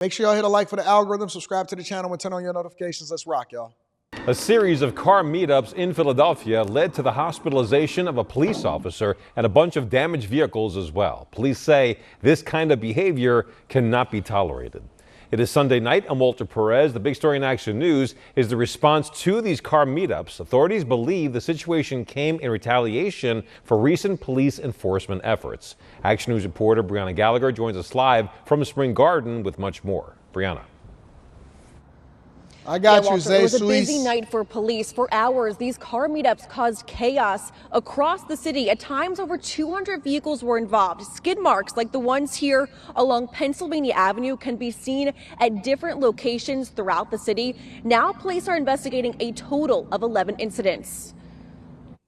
Make sure y'all hit a like for the algorithm, subscribe to the channel, and turn on your notifications. Let's rock, y'all. A series of car meetups in Philadelphia led to the hospitalization of a police officer and a bunch of damaged vehicles as well. Police say this kind of behavior cannot be tolerated. It is Sunday night. I'm Walter Perez. The big story in Action News is the response to these car meetups. Authorities believe the situation came in retaliation for recent police enforcement efforts. Action News reporter Brianna Gallagher joins us live from Spring Garden with much more. Brianna. I got you, Walter, Zay. it was a busy night for police. For hours, these car meetups caused chaos across the city. At times, over 200 vehicles were involved. Skid marks like the ones here along Pennsylvania Avenue can be seen at different locations throughout the city. Now, police are investigating a total of 11 incidents.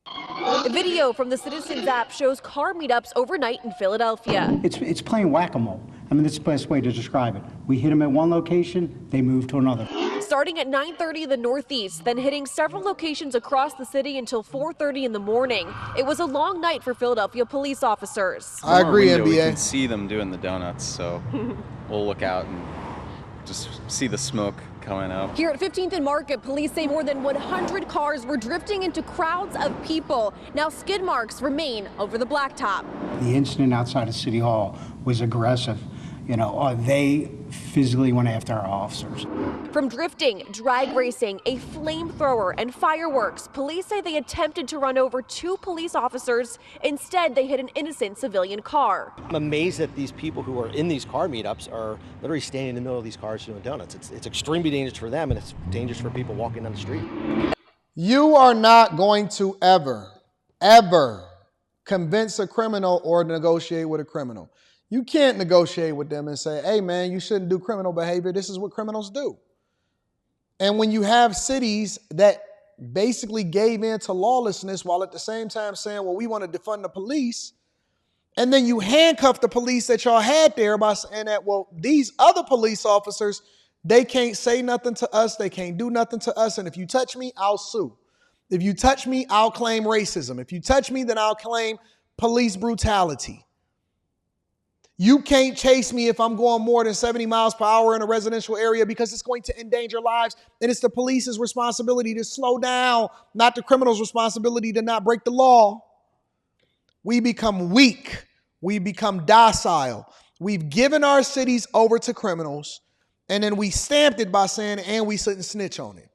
A video from the Citizens app shows car meetups overnight in Philadelphia. It's playing whack-a-mole. I mean, that's the best way to describe it. We hit them at one location, they move to another. Starting at 9:30 in the Northeast, then hitting several locations across the city until 4:30 in the morning. It was a long night for Philadelphia police officers. I agree, NBA. We can see them doing the donuts, so we'll look out and just see the smoke coming out. Here at 15th and Market, police say more than 100 cars were drifting into crowds of people. Now skid marks remain over the blacktop. The incident outside of City Hall was aggressive. You know, they physically went after our officers. From drifting, drag racing, a flamethrower, and fireworks, police say they attempted to run over 2 police officers. Instead, they hit an innocent civilian car. I'm amazed that these people who are in these car meetups are literally standing in the middle of these cars doing donuts. It's extremely dangerous for them, and it's dangerous for people walking down the street. You are not going to ever convince a criminal or negotiate with a criminal. You can't negotiate with them and say, hey, man, you shouldn't do criminal behavior. This is what criminals do. And when you have cities that basically gave in to lawlessness while at the same time saying, well, we want to defund the police, and then you handcuff the police that y'all had there by saying that, well, these other police officers, they can't say nothing to us. They can't do nothing to us. And if you touch me, I'll sue. If you touch me, I'll claim racism. If you touch me, then I'll claim police brutality. You can't chase me if I'm going more than 70 miles per hour in a residential area because it's going to endanger lives. And it's the police's responsibility to slow down, not the criminal's responsibility to not break the law. We become weak. We become docile. We've given our cities over to criminals, and then we stamped it by saying, and we shouldn't snitch on it.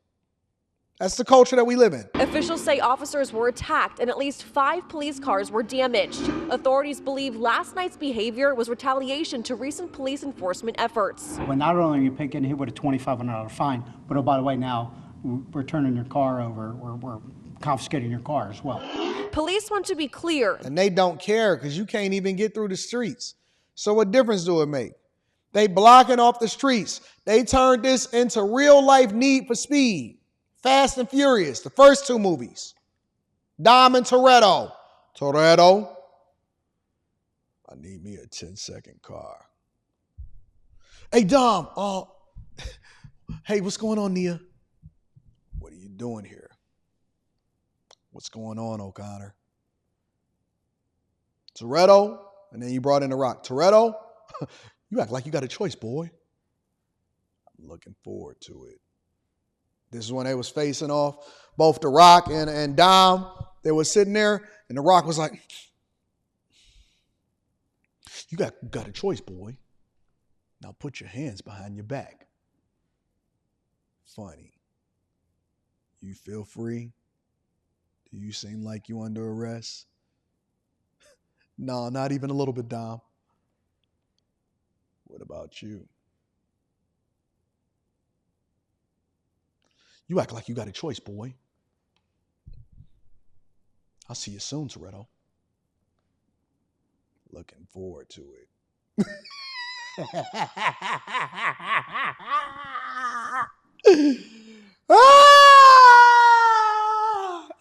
That's the culture that we live in. Officials say officers were attacked and at least 5 police cars were damaged. Authorities believe last night's behavior was retaliation to recent police enforcement efforts. Well, not only are you getting hit with a $2,500 fine, but oh, by the way, now we're turning your car over, we're confiscating your car as well. Police want to be clear. And they don't care because you can't even get through the streets. So what difference do it make? They blocking off the streets. They turned this into real life Need for Speed. Fast and Furious, the first 2 movies. Dom and Toretto. Toretto, I need me a 10-second car. Hey, Dom. Hey, what's going on, Nia? What are you doing here? What's going on, O'Connor? Toretto, and then you brought in The Rock. Toretto, you act like you got a choice, boy. I'm looking forward to it. This is when they was facing off, both The Rock and Dom. They were sitting there, and The Rock was like, you got a choice, boy. Now put your hands behind your back. Funny. You feel free? Do you seem like you under arrest? No, not even a little bit, Dom. What about you? You act like you got a choice, boy. I'll see you soon, Toretto. Looking forward to it.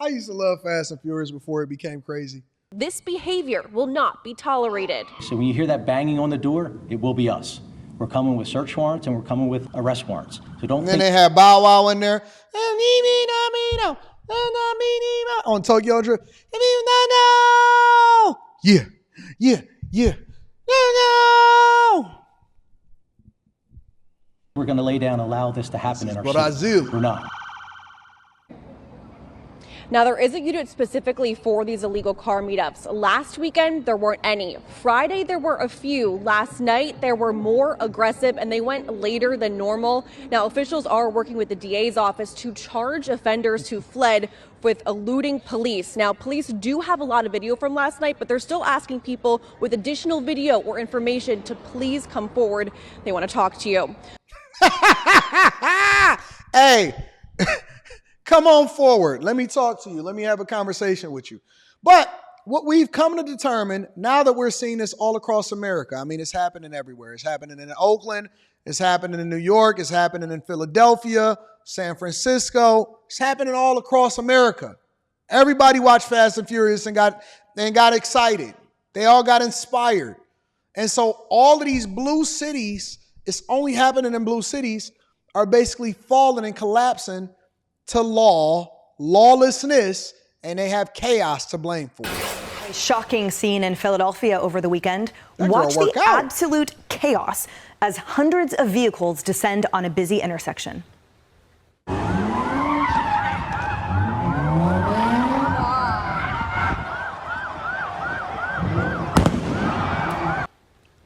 I used to love Fast and Furious before it became crazy. This behavior will not be tolerated. So when you hear that banging on the door, it will be us. We're coming with search warrants and we're coming with arrest warrants. So don't. And then they had Bow Wow in there. On Tokyo Drift. Yeah. No. We're going to lay down and allow this to happen in our what I city. do. We're not. Now, there is a unit specifically for these illegal car meetups. Last weekend, there weren't any. Friday, there were a few. Last night, there were more aggressive, and they went later than normal. Now, officials are working with the DA's office to charge offenders who fled with eluding police. Now, police do have a lot of video from last night, but they're still asking people with additional video or information to please come forward. They want to talk to you. Hey, come on forward. Let me talk to you. Let me have a conversation with you. But what we've come to determine now that we're seeing this all across America, I mean, it's happening everywhere. It's happening in Oakland. It's happening in New York. It's happening in Philadelphia, San Francisco. It's happening all across America. Everybody watched Fast and Furious and got excited. They all got inspired. And so all of these blue cities, it's only happening in blue cities, are basically falling and collapsing to lawlessness, and they have chaos to blame for it. A shocking scene in Philadelphia over the weekend. Watch the absolute chaos as hundreds of vehicles descend on a busy intersection.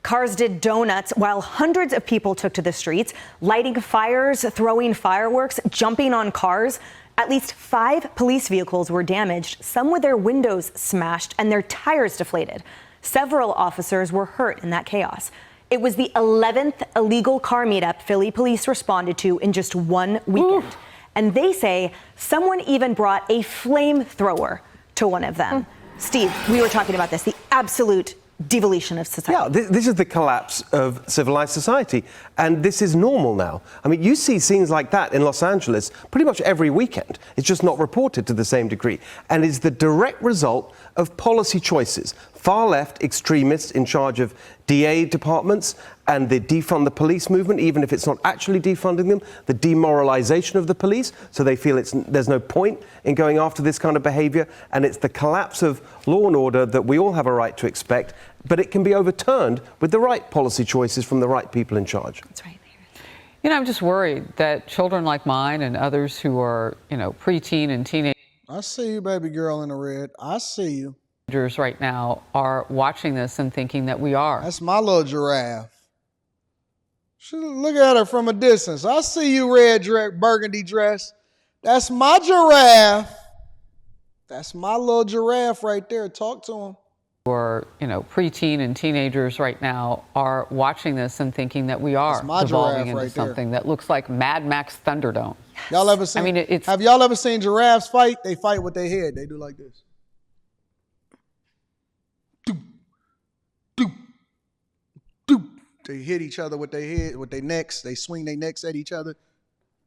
Cars did donuts while hundreds of people took to the streets, lighting fires, throwing fireworks, jumping on cars. At least 5 police vehicles were damaged, some with their windows smashed and their tires deflated. Several officers were hurt in that chaos. It was the 11th illegal car meetup Philly police responded to in just one weekend. Ooh. And they say someone even brought a flamethrower to one of them. Steve, we were talking about this, the absolute devolution of society. Yeah, this is the collapse of civilized society, and this is normal now. I mean, you see scenes like that in Los Angeles pretty much every weekend. It's just not reported to the same degree, and is the direct result of policy choices. Far-left extremists in charge of DA departments and the defund the police movement, even if it's not actually defunding them, the demoralization of the police, so they feel there's no point in going after this kind of behavior, and it's the collapse of law and order that we all have a right to expect, but it can be overturned with the right policy choices from the right people in charge. That's right. You know, I'm just worried that children like mine and others who are, preteen and teenagers. I see you, baby girl in the red. I see you. Right now are watching this and thinking that we are. That's my little giraffe. Look at her from a distance. I see you, red burgundy dress. That's my giraffe. That's my little giraffe right there. Talk to him. Or, preteen and teenagers right now are watching this and thinking that we are evolving into right something that looks like Mad Max Thunderdome. Y'all ever seen? Have y'all ever seen giraffes fight? They fight with their head. They do like this. They hit each other with their head, with their necks. They swing their necks at each other.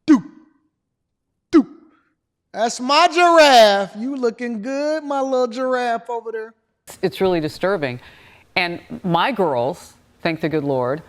Doop, doop. That's my giraffe. You looking good, my little giraffe over there. It's really disturbing. And my girls, thank the good Lord,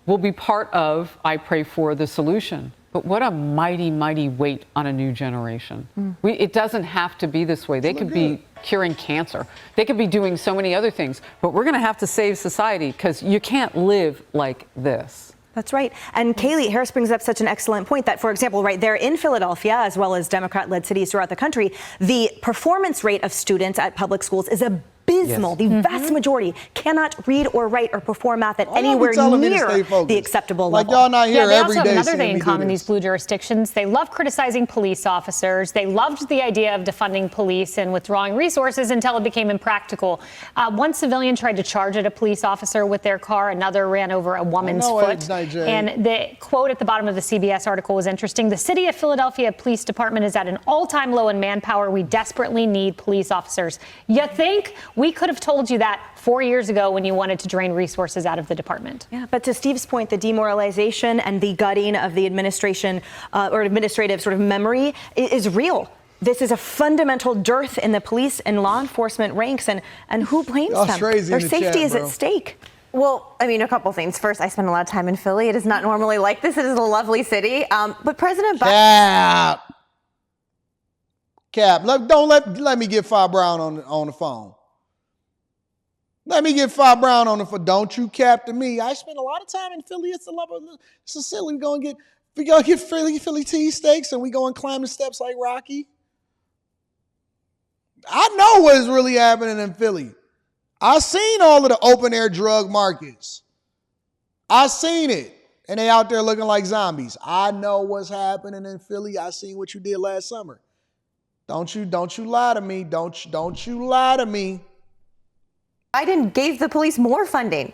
will be part of, I pray for, the solution. But what a mighty, mighty weight on a new generation. It doesn't have to be this way. They could be curing cancer. They could be doing so many other things. But we're going to have to save society because you can't live like this. That's right. And Kaylee, Harris brings up such an excellent point that, for example, right there in Philadelphia, as well as Democrat-led cities throughout the country, the performance rate of students at public schools is abysmal. Yes. The vast majority cannot read or write or perform math at anywhere near the acceptable level. Y'all not here they every also day. have another thing in common, these blue jurisdictions. They love criticizing police officers. They loved the idea of defunding police and withdrawing resources until it became impractical. One civilian tried to charge at a police officer with their car. Another ran over a woman's foot. And the quote at the bottom of the CBS article was interesting. The city of Philadelphia Police Department is at an all-time low in manpower. We desperately need police officers. You think we could have told you that 4 years ago when you wanted to drain resources out of the department. Yeah, but to Steve's point, the demoralization and the gutting of the administration or administrative sort of memory is real. This is a fundamental dearth in the police and law enforcement ranks, and who blames them? Their safety is at stake. Well, I mean, a couple things. First, I spend a lot of time in Philly. It is not normally like this. It is a lovely city. But President Biden... Cap, don't let me get Fi Brown on the phone. Let me get 5 Brown on it for don't you cap to me. I spend a lot of time in Philly. It's a silly. We gonna get Philly cheesesteaks and we go and climb the steps like Rocky. I know what is really happening in Philly. I seen all of the open air drug markets. I seen it. And they out there looking like zombies. I know what's happening in Philly. I seen what you did last summer. Don't you lie to me. Don't you lie to me. Biden gave the police more funding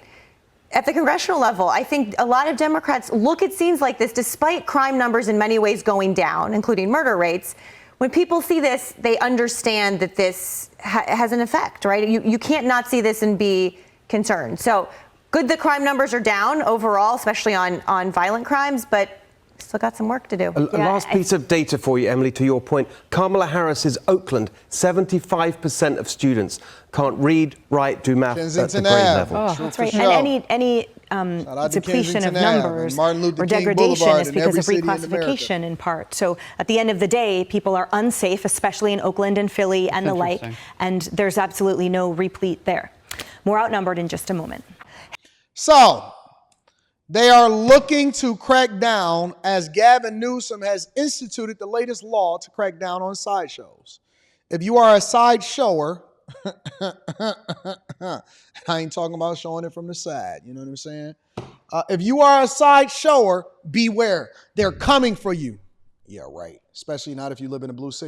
at the congressional level. I think a lot of Democrats look at scenes like this, despite crime numbers in many ways going down, including murder rates. When people see this, they understand that this has an effect, right? You can't not see this and be concerned. So good that crime numbers are down overall, especially on violent crimes, but still got some work to do. A last piece of data for you, Emily, to your point. Kamala Harris's Oakland, 75% of students can't read, write, do math at the grade level. Oh, that's right. And any depletion of numbers or degradation is because of reclassification in part. So at the end of the day, people are unsafe, especially in Oakland and Philly and the like, and there's absolutely no replete there. More outnumbered in just a moment. So, they are looking to crack down as Gavin Newsom has instituted the latest law to crack down on sideshows. If you are a sideshower, I ain't talking about showing it from the side, you know what I'm saying? If you are a sideshower, beware. They're coming for you. Yeah, right. Especially not if you live in a blue city.